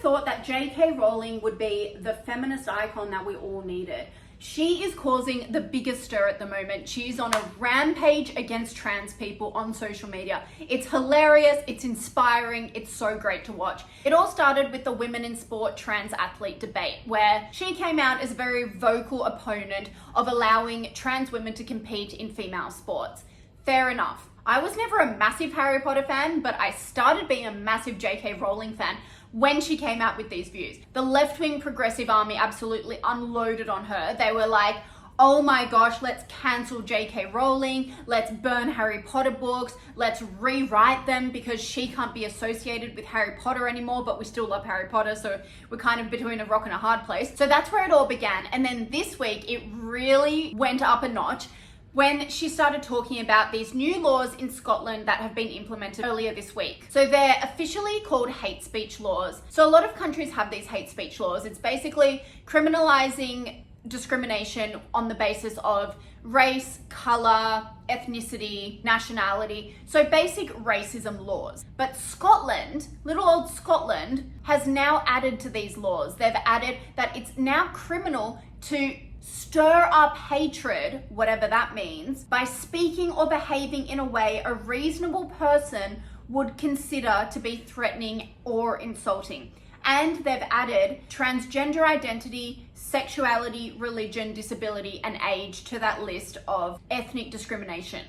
thought that J.K. Rowling would be the feminist icon that we all needed. She is causing the biggest stir at the moment. She's on a rampage against trans people on social media. It's hilarious, it's inspiring, it's so great to watch. It all started with the women in sport trans athlete debate, where she came out as a very vocal opponent of allowing trans women to compete in female sports. Fair enough. I was never a massive Harry Potter fan, but I started being a massive J.K. Rowling fan when she came out with these views. The left-wing progressive army absolutely unloaded on her. They were like, oh my gosh, let's cancel J.K. Rowling, let's burn Harry Potter books, let's rewrite them because she can't be associated with Harry Potter anymore, but we still love Harry Potter, so we're kind of between a rock and a hard place. So that's where it all began. And then this week, it really went up a notch when she started talking about these new laws in Scotland that have been implemented earlier this week. So they're officially called hate speech laws. So a lot of countries have these hate speech laws. It's basically criminalizing discrimination on the basis of race, color, ethnicity, nationality. So basic racism laws. But Scotland, little old Scotland, has now added to these laws. They've added that it's now criminal to stir up hatred, whatever that means, by speaking or behaving in a way a reasonable person would consider to be threatening or insulting. And they've added transgender identity, sexuality, religion, disability, and age to that list of ethnic discrimination.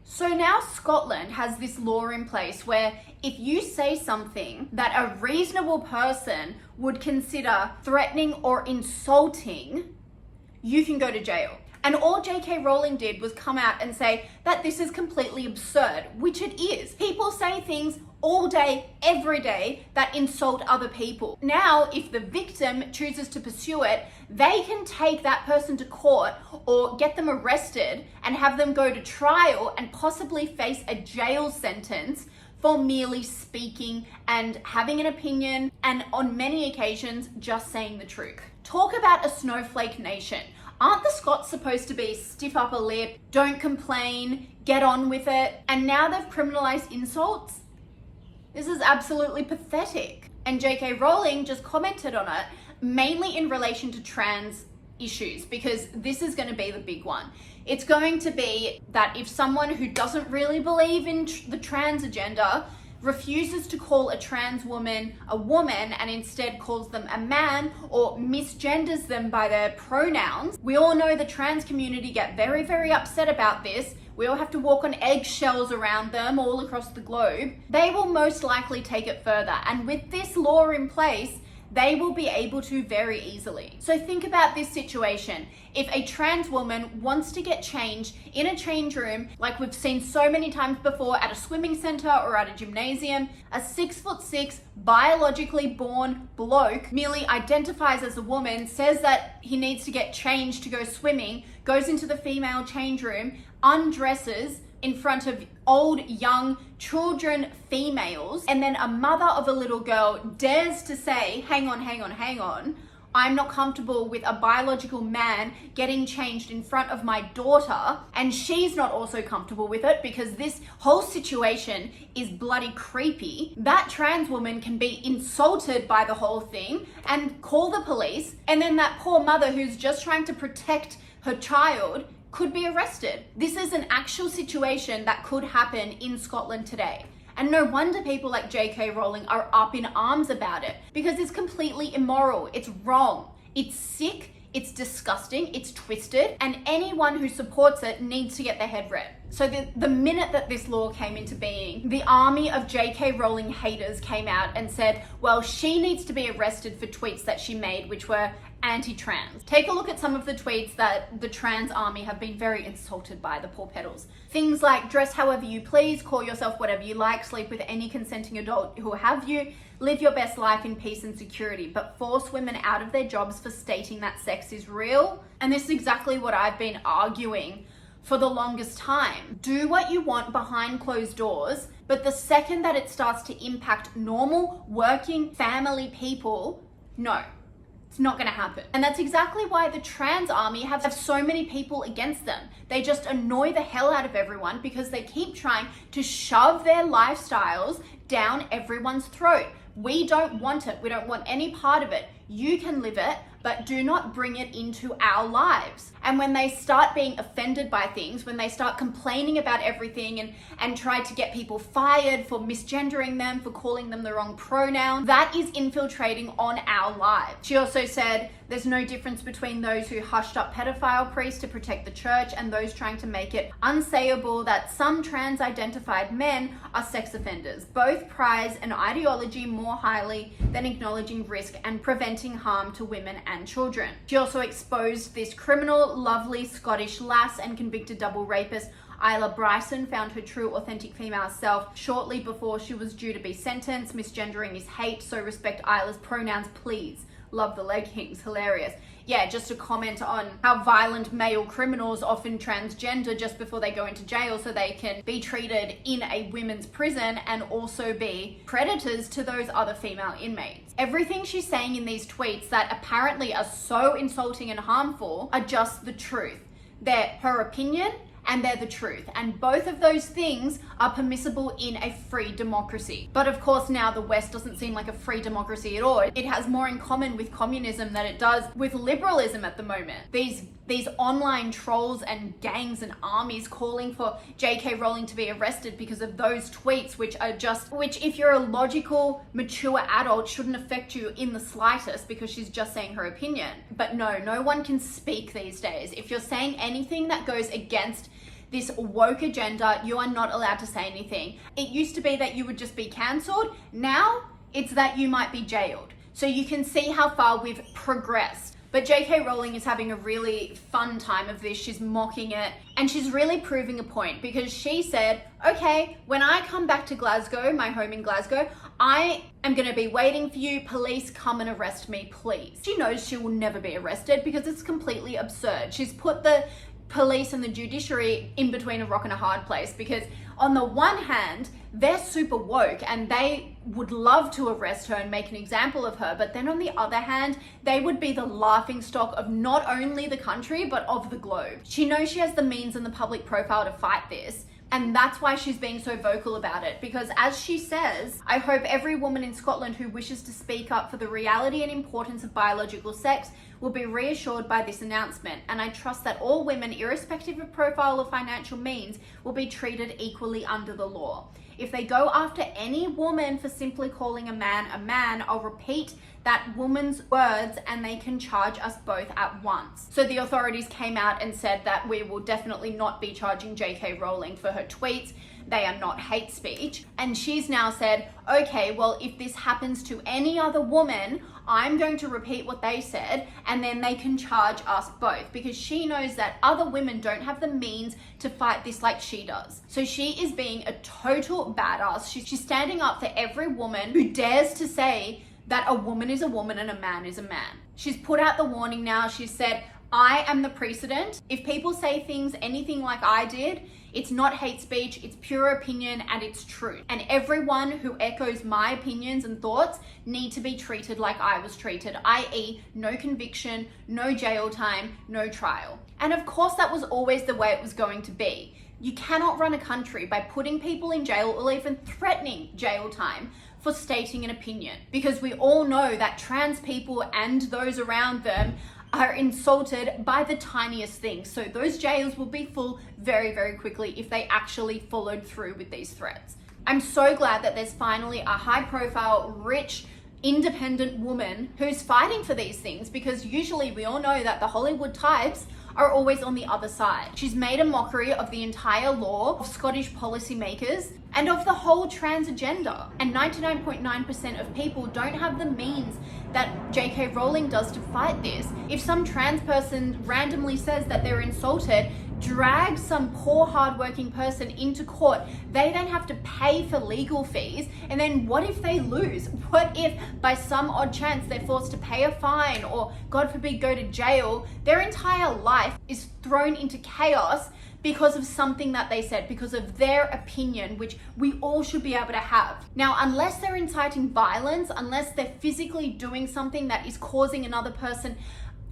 So now Scotland has this law in place where if you say something that a reasonable person would consider threatening or insulting, you can go to jail. And all J.K. Rowling did was come out and say that this is completely absurd, which it is. People say things all day, every day, that insult other people. Now, if the victim chooses to pursue it, they can take that person to court or get them arrested and have them go to trial and possibly face a jail sentence for merely speaking and having an opinion, and on many occasions, just saying the truth. Talk about a snowflake nation. Aren't the Scots supposed to be stiff upper lip, don't complain, get on with it? And now they've criminalized insults? This is absolutely pathetic. And J.K. Rowling just commented on it, mainly in relation to trans issues, because this is going to be the big one. It's going to be that if someone who doesn't really believe in the trans agenda refuses to call a trans woman a woman and instead calls them a man or misgenders them by their pronouns, we all know the trans community get very, very upset about this. We all have to walk on eggshells around them all across the globe. They will most likely take it further. And with this law in place, they will be able to very easily. So think about this situation. If a trans woman wants to get changed in a change room, like we've seen so many times before at a swimming center or at a gymnasium, a 6'6" biologically born bloke merely identifies as a woman, says that he needs to get changed to go swimming, goes into the female change room, undresses in front of old, young, children, females, and then a mother of a little girl dares to say, hang on, I'm not comfortable with a biological man getting changed in front of my daughter, and she's not also comfortable with it because this whole situation is bloody creepy. That trans woman can be insulted by the whole thing and call the police, and then that poor mother who's just trying to protect her child could be arrested. This is an actual situation that could happen in Scotland today. And no wonder people like J.K. Rowling are up in arms about it, because it's completely immoral, it's wrong, it's sick, it's disgusting, it's twisted, and anyone who supports it needs to get their head read. So the minute that this law came into being, the army of J.K. Rowling haters came out and said, well, she needs to be arrested for tweets that she made, which were anti-trans. Take a look at some of the tweets that the trans army have been very insulted by, the poor pedals. Things like dress however you please, call yourself whatever you like, sleep with any consenting adult who will have you, live your best life in peace and security, but force women out of their jobs for stating that sex is real. And this is exactly what I've been arguing for the longest time. Do what you want behind closed doors, but the second that it starts to impact normal, working, family people, no. It's not going to happen. And that's exactly why the trans army have so many people against them. They just annoy the hell out of everyone because they keep trying to shove their lifestyles down everyone's throat We don't want it. We don't want any part of it. You can live it, but do not bring it into our lives. And when they start being offended by things, when they start complaining about everything and try to get people fired for misgendering them, for calling them the wrong pronoun, that is infiltrating on our lives. She also said there's no difference between those who hushed up pedophile priests to protect the church and those trying to make it unsayable that some trans-identified men are sex offenders. Both prize an ideology more highly than acknowledging risk and preventing harm to women and children. She also exposed this criminal, lovely Scottish lass and convicted double rapist Isla Bryson found her true, authentic female self shortly before she was due to be sentenced. Misgendering is hate, so respect Isla's pronouns, please. Love the leggings, hilarious. Yeah, just a comment on how violent male criminals often transgender just before they go into jail so they can be treated in a women's prison and also be predators to those other female inmates. Everything she's saying in these tweets that apparently are so insulting and harmful are just the truth. They're her opinion and they're the truth. And both of those things are permissible in a free democracy. But of course now the West doesn't seem like a free democracy at all. It has more in common with communism than it does with liberalism at the moment. These online trolls and gangs and armies calling for J.K. Rowling to be arrested because of those tweets, which if you're a logical, mature adult, shouldn't affect you in the slightest because she's just saying her opinion. But no one can speak these days. If you're saying anything that goes against this woke agenda, you are not allowed to say anything. It used to be that you would just be cancelled. Now it's that you might be jailed. So you can see how far we've progressed. But J.K. Rowling is having a really fun time of this. She's mocking it and she's really proving a point because she said, okay, when I come back to Glasgow, my home in Glasgow, I am going to be waiting for you. Police, come and arrest me, please. She knows she will never be arrested because it's completely absurd. She's put the police and the judiciary in between a rock and a hard place because on the one hand, they're super woke and they would love to arrest her and make an example of her. But then on the other hand, they would be the laughing stock of not only the country, but of the globe. She knows she has the means and the public profile to fight this. And that's why she's being so vocal about it. Because as she says, I hope every woman in Scotland who wishes to speak up for the reality and importance of biological sex will be reassured by this announcement. And I trust that all women, irrespective of profile or financial means, will be treated equally under the law. If they go after any woman for simply calling a man, I'll repeat that woman's words and they can charge us both at once. So the authorities came out and said that we will definitely not be charging J.K. Rowling for her tweets. They are not hate speech. And she's now said, okay, well, if this happens to any other woman, I'm going to repeat what they said and then they can charge us both because she knows that other women don't have the means to fight this like she does. So she is being a total badass. She's standing up for every woman who dares to say that a woman is a woman and a man is a man. She's put out the warning now. She said, I am the precedent. If people say things, anything like I did, it's not hate speech, it's pure opinion and it's truth. And everyone who echoes my opinions and thoughts need to be treated like I was treated, i.e. no conviction, no jail time, no trial. And of course that was always the way it was going to be. You cannot run a country by putting people in jail or even threatening jail time for stating an opinion. Because we all know that trans people and those around them are insulted by the tiniest things. So those jails will be full very, very quickly if they actually followed through with these threats. I'm so glad that there's finally a high profile, rich, independent woman who's fighting for these things because usually we all know that the Hollywood types are always on the other side. She's made a mockery of the entire law, of Scottish policymakers, and of the whole trans agenda. And 99.9% of people don't have the means that J.K. Rowling does to fight this. If some trans person randomly says that they're insulted, drag some poor hardworking person into court, they then have to pay for legal fees, and then what if they lose? What if by some odd chance they're forced to pay a fine or God forbid go to jail? Their entire life is thrown into chaos because of something that they said, because of their opinion, which we all should be able to have. Now, unless they're inciting violence, unless they're physically doing something that is causing another person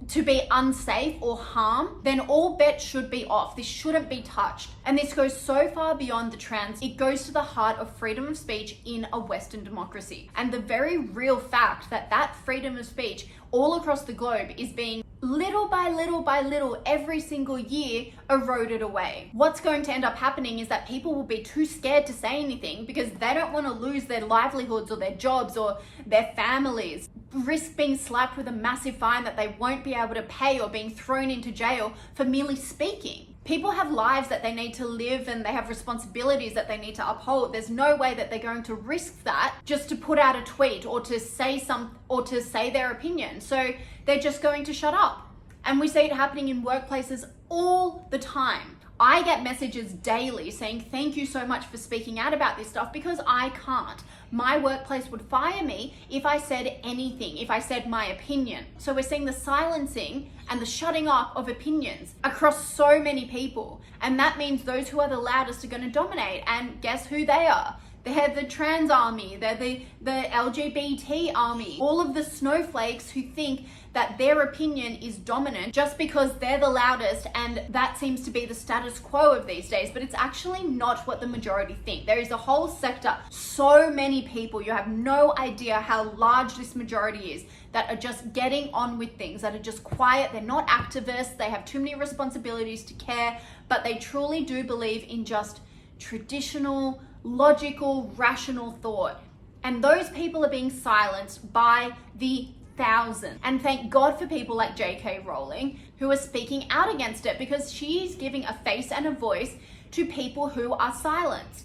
to be unsafe or harm, then all bets should be off. This shouldn't be touched. And this goes so far beyond the trans, it goes to the heart of freedom of speech in a Western democracy. And the very real fact that that freedom of speech all across the globe is being little by little by little every single year eroded away. What's going to end up happening is that people will be too scared to say anything because they don't want to lose their livelihoods or their jobs or their families, risk being slapped with a massive fine that they won't be able to pay or being thrown into jail for merely speaking. People have lives that they need to live and they have responsibilities that they need to uphold. There's no way that they're going to risk that just to put out a tweet or to say their opinion. So they're just going to shut up. And we see it happening in workplaces all the time. I get messages daily saying, thank you so much for speaking out about this stuff because I can't. My workplace would fire me if I said anything, if I said my opinion. So we're seeing the silencing and the shutting up of opinions across so many people. And that means those who are the loudest are going to dominate. And guess who they are? They're the trans army, they're the LGBT army, all of the snowflakes who think that their opinion is dominant just because they're the loudest, and that seems to be the status quo of these days, but it's actually not what the majority think. There is a whole sector, so many people, you have no idea how large this majority is, that are just getting on with things, that are just quiet, they're not activists, they have too many responsibilities to care, but they truly do believe in just traditional, logical, rational thought. And those people are being silenced by the thousands. And thank God for people like J.K. Rowling who are speaking out against it, because she's giving a face and a voice to people who are silenced.